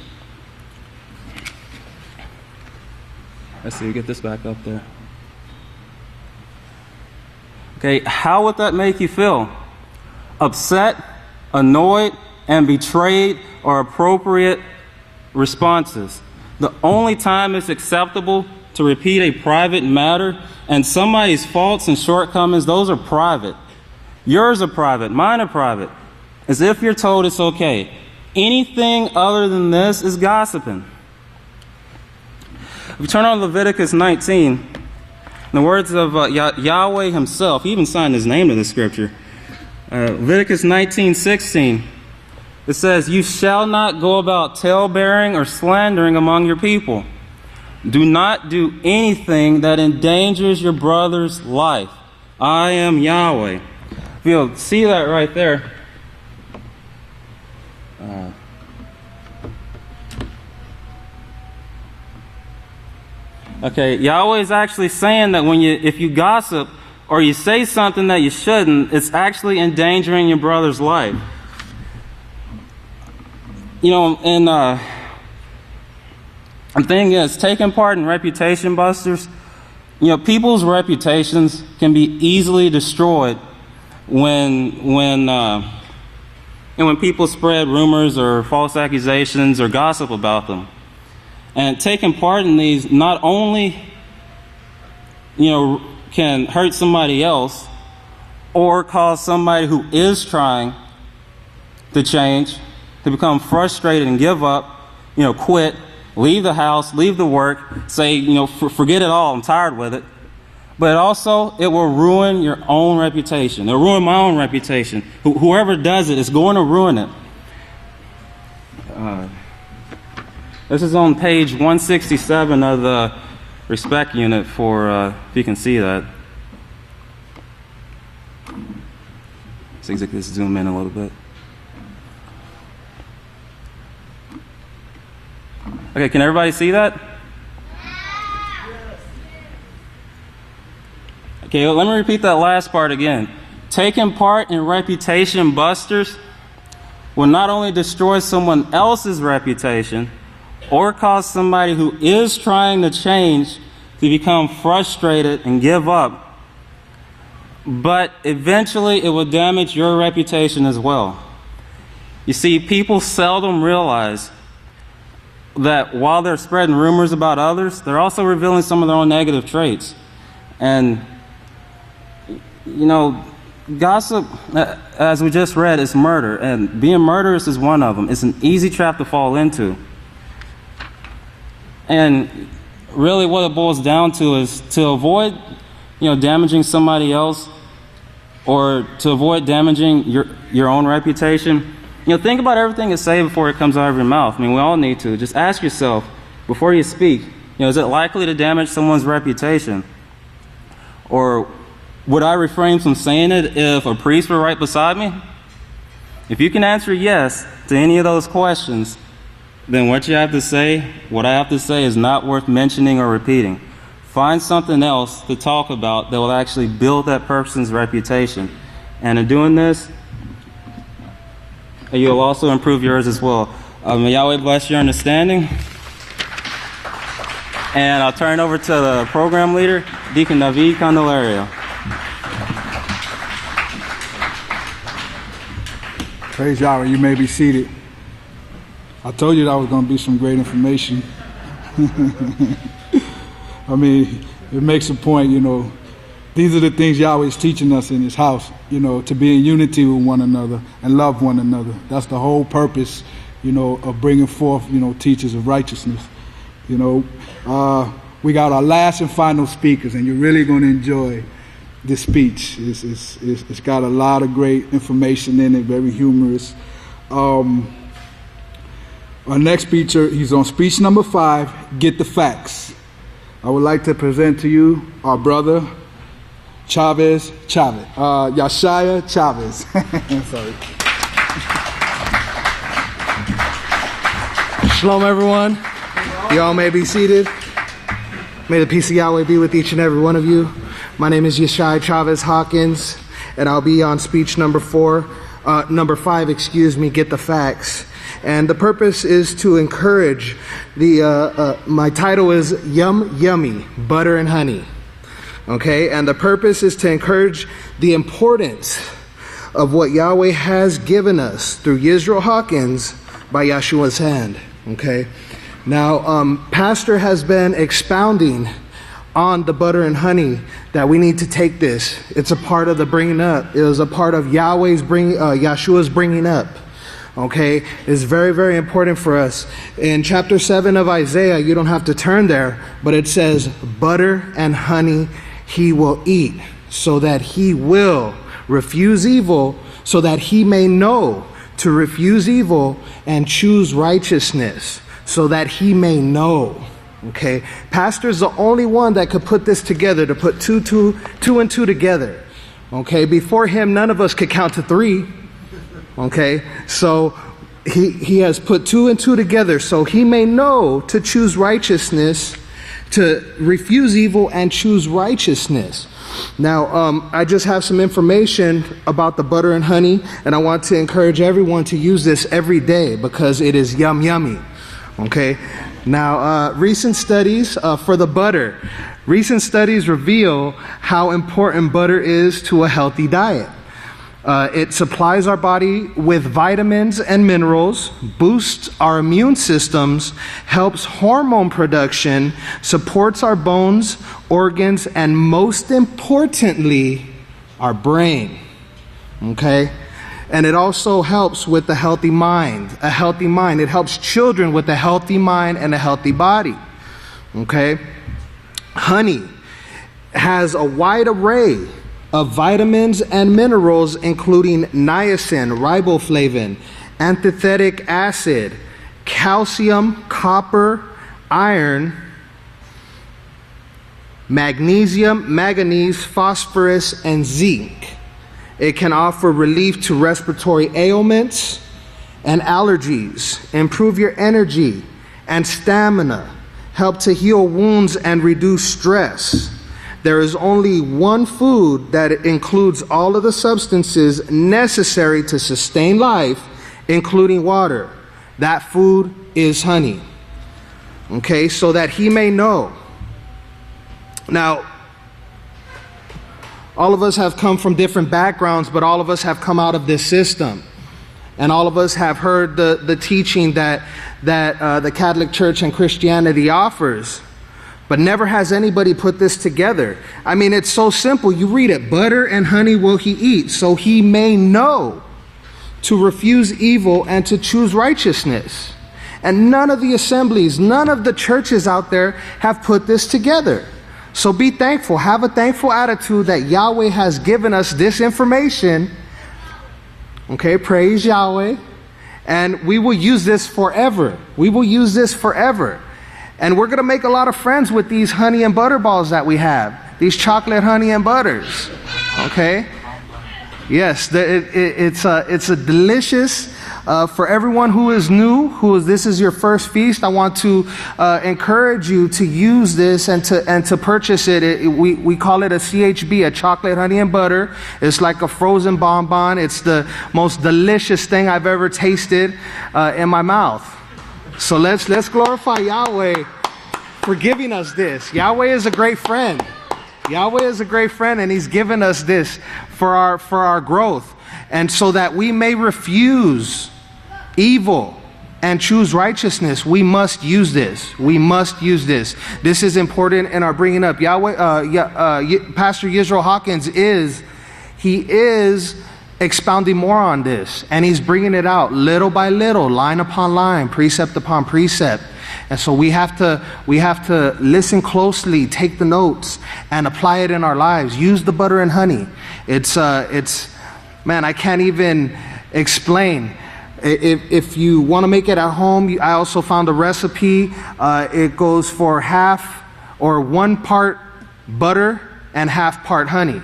Q: Let's see, we get this back up there. Okay, how would that make you feel? Upset, annoyed, and betrayed are appropriate responses. The only time it's acceptable to repeat a private matter and somebody's faults and shortcomings, those are private. Yours are private, mine are private. As if you're told it's okay. Anything other than this is gossiping. If we turn on Leviticus 19, in the words of Yahweh himself, he even signed his name to the scripture. Leviticus 19:16, it says, "You shall not go about talebearing or slandering among your people. Do not do anything that endangers your brother's life. I am Yahweh." If you'll see that right there. Okay, Yahweh is actually saying that if you gossip or you say something that you shouldn't, it's actually endangering your brother's life. And the thing is, taking part in reputation busters, people's reputations can be easily destroyed when people spread rumors or false accusations or gossip about them. And taking part in these not only, can hurt somebody else or cause somebody who is trying to change to become frustrated and give up, quit, leave the house, leave the work, say, forget it all, I'm tired with it. But also, it will ruin your own reputation. It'll ruin my own reputation. Whoever does it is going to ruin it. This is on page 167 of the respect unit for, if you can see that. Let's zoom in a little bit. Okay, can everybody see that? Okay, let me repeat that last part again. Taking part in reputation busters will not only destroy someone else's reputation or cause somebody who is trying to change to become frustrated and give up, but eventually it will damage your reputation as well. You see, people seldom realize that while they're spreading rumors about others, they're also revealing some of their own negative traits. And, you know, gossip, as we just read, is murder, and being murderous is one of them. It's an easy trap to fall into. And really what it boils down to is to avoid, damaging somebody else, or to avoid damaging your own reputation. Think about everything you say before it comes out of your mouth. I mean, we all need to. Just ask yourself, before you speak, is it likely to damage someone's reputation? Or would I refrain from saying it if a priest were right beside me? If you can answer yes to any of those questions, then what I have to say is not worth mentioning or repeating. Find something else to talk about that will actually build that person's reputation. And in doing this, you'll also improve yours as well. May Yahweh bless your understanding. And I'll turn it over to the program leader, Deacon David Candelario.
M: Praise Yahweh, you may be seated. I told you that was going to be some great information. I mean, it makes a point, These are the things Yahweh is teaching us in his house, to be in unity with one another and love one another. That's the whole purpose, of bringing forth, teachers of righteousness. We got our last and final speakers, and you're really going to enjoy this speech. It's got a lot of great information in it, very humorous. Our next speaker, he's on speech number 5, Get the Facts. I would like to present to you our brother, Yashaya Chavez. Sorry.
R: Shalom, everyone. You all may be seated. May the peace of Yahweh be with each and every one of you. My name is Yisrayl Hawkins, and I'll be on speech number 5, Get the Facts. And the purpose is to encourage my title is Yummy, Butter and Honey. Okay, and the purpose is to encourage the importance of what Yahweh has given us through Yisrayl Hawkins by Yeshua's hand. Okay, now Pastor has been expounding on the butter and honey, that we need to take this. It's a part of the bringing up. It was a part of Yeshua's bringing up. Okay, it's very, very important for us. In chapter 7 of Isaiah, you don't have to turn there, but it says, butter and honey he will eat, so that he will refuse evil, so that he may know to refuse evil and choose righteousness, so that he may know. Okay, Pastor's the only one that could put this together, to put two and two together. Okay, before him, none of us could count to 3. Okay, so he has put 2 and 2 together, so he may know to choose righteousness, to refuse evil and choose righteousness. Now, I just have some information about the butter and honey, and I want to encourage everyone to use this every day because it is yummy. Okay, now recent studies for the butter. Recent studies reveal how important butter is to a healthy diet. It supplies our body with vitamins and minerals, boosts our immune systems, helps hormone production, supports our bones, organs, and most importantly, our brain. Okay? And it also helps with a healthy mind. A healthy mind. It helps children with a healthy mind and a healthy body. Okay? Honey has a wide array of vitamins and minerals, including niacin, riboflavin, antithetic acid, calcium, copper, iron, magnesium, manganese, phosphorus, and zinc. It can offer relief to respiratory ailments and allergies, improve your energy, and stamina, help to heal wounds and reduce stress. There is only one food that includes all of the substances necessary to sustain life, including water. That food is honey. Okay, so that he may know. Now, all of us have come from different backgrounds, but all of us have come out of this system. And all of us have heard the teaching that the Catholic Church and Christianity offers. But never has anybody put this together. I mean, it's so simple. You read it. Butter and honey will he eat, so he may know to refuse evil and to choose righteousness. And none of the assemblies, none of the churches out there have put this together. So be thankful. Have a thankful attitude that Yahweh has given us this information. Okay, praise Yahweh. And we will use this forever. We will use this forever. And we're going to make a lot of friends with these honey and butter balls that we have. These chocolate honey and butters. Okay? Yes, it's a delicious, for everyone who is new, this is your first feast, I want to encourage you to use this and to purchase it. We call it a CHB, a chocolate honey and butter. It's like a frozen bonbon. It's the most delicious thing I've ever tasted in my mouth. So let's glorify Yahweh for giving us this. Yahweh is a great friend. Yahweh is a great friend, and he's given us this for our growth, and so that we may refuse evil and choose righteousness. We must use this. We must use this. This is important in our bringing up. Pastor Yisrayl Hawkins is expounding more on this, and he's bringing it out little by little, line upon line, precept upon precept. And so we have to listen closely, take the notes, and apply it in our lives. Use the butter and honey. It's man, I can't even explain. If you want to make it at home, I also found a recipe. It goes for half or 1 part butter and half part honey.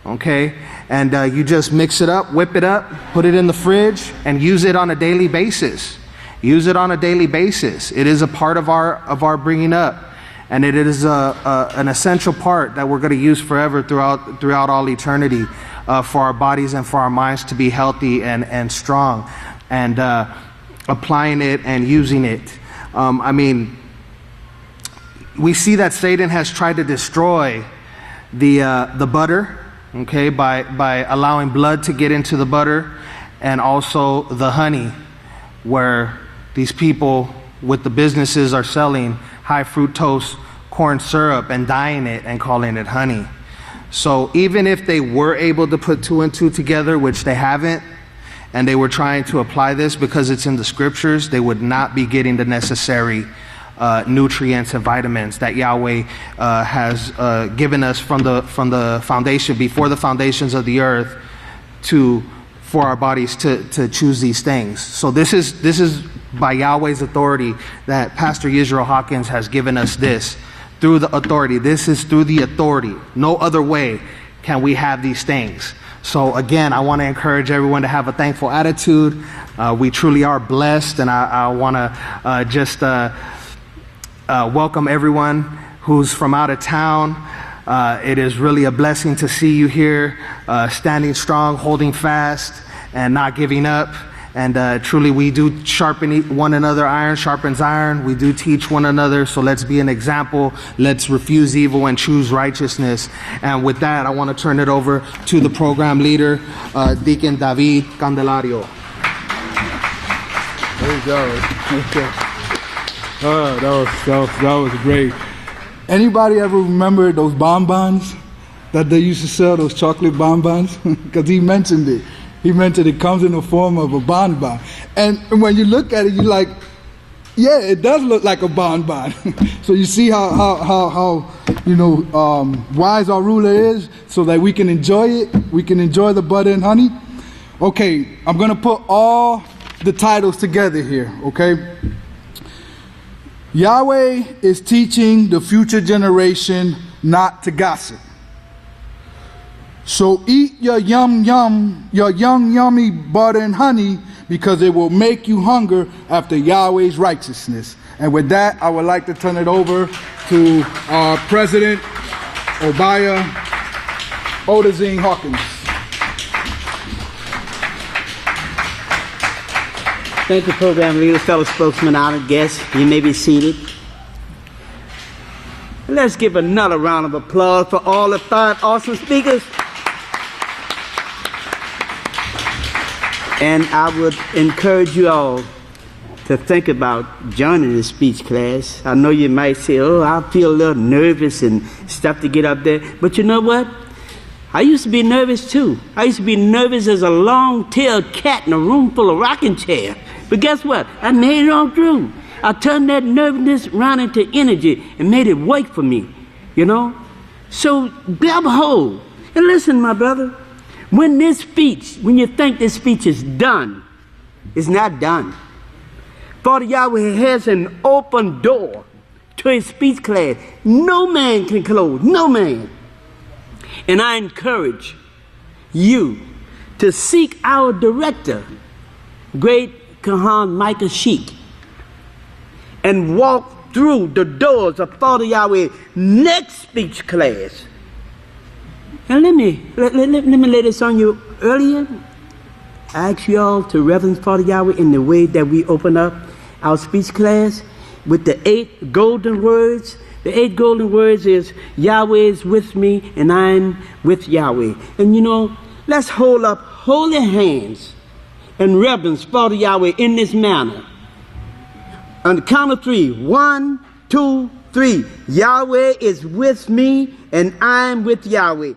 R: Okay, and you just mix it up, whip it up, put it in the fridge, and use it on a daily basis. Use it on a daily basis. It is a part of our bringing up, and it is an essential part that we're going to use forever throughout all eternity, for our bodies and for our minds to be healthy and strong, and applying it and using it. I mean, we see that Satan has tried to destroy the butter. Okay, by allowing blood to get into the butter, and also the honey, where these people with the businesses are selling high fructose corn syrup and dyeing it and calling it honey. So even if they were able to put 2 and 2 together, which they haven't, and they were trying to apply this because it's in the scriptures, they would not be getting the necessary nutrients and vitamins that Yahweh has given us from the foundation, before the foundations of the earth, for our bodies to choose these things. So this is by Yahweh's authority that Pastor Yisrayl Hawkins has given us this, through the authority. This is through the authority. No other way can we have these things. So again, I want to encourage everyone to have a thankful attitude. We truly are blessed, and I want to just welcome everyone who's from out of town. It is really a blessing to see you here, standing strong, holding fast, and not giving up. And truly, we do sharpen one another. Iron sharpens iron. We do teach one another. So let's be an example. Let's refuse evil and choose righteousness. And with that, I want to turn it over to the program leader, Deacon David Candelario.
M: Praise God. That was great. Anybody ever remember those bonbons that they used to sell, those chocolate bonbons? Because he mentioned it. He mentioned it comes in the form of a bonbon. And when you look at it, you're like, yeah, it does look like a bonbon. So you see how wise our ruler is, so that we can enjoy it. We can enjoy the butter and honey. Okay, I'm going to put all the titles together here, okay? Yahweh is teaching the future generation not to gossip. So eat your young yummy butter and honey, because it will make you hunger after Yahweh's righteousness. And with that, I would like to turn it over to our President, Yisrayl Hawkins.
B: Thank you, program leader, fellow spokesman, honored guests. You may be seated. Let's give another round of applause for all the 5 awesome speakers. And I would encourage you all to think about joining the speech class. I know you might say, oh, I feel a little nervous and stuff to get up there. But you know what? I used to be nervous too. I used to be nervous as a long-tailed cat in a room full of rocking chairs. But guess what? I made it on through. I turned that nervousness around into energy and made it work for me, you know? So grab a hold. And listen, my brother, when you think this speech is done, it's not done. Father Yahweh has an open door to his speech class. No man can close, no man. And I encourage you to seek our director, great Kahan Micah Sheik, and walk through the doors of Father Yahweh's next speech class. And let me lay this on you. Earlier, I asked you all to reverence Father Yahweh in the way that we open up our speech class with the 8 golden words. The 8 golden words is Yahweh is with me and I'm with Yahweh. And you know, let's hold up holy hands and reverence Father Yahweh in this manner. On the count of 3, 1, 2, 3. Yahweh is with me and I'm with Yahweh.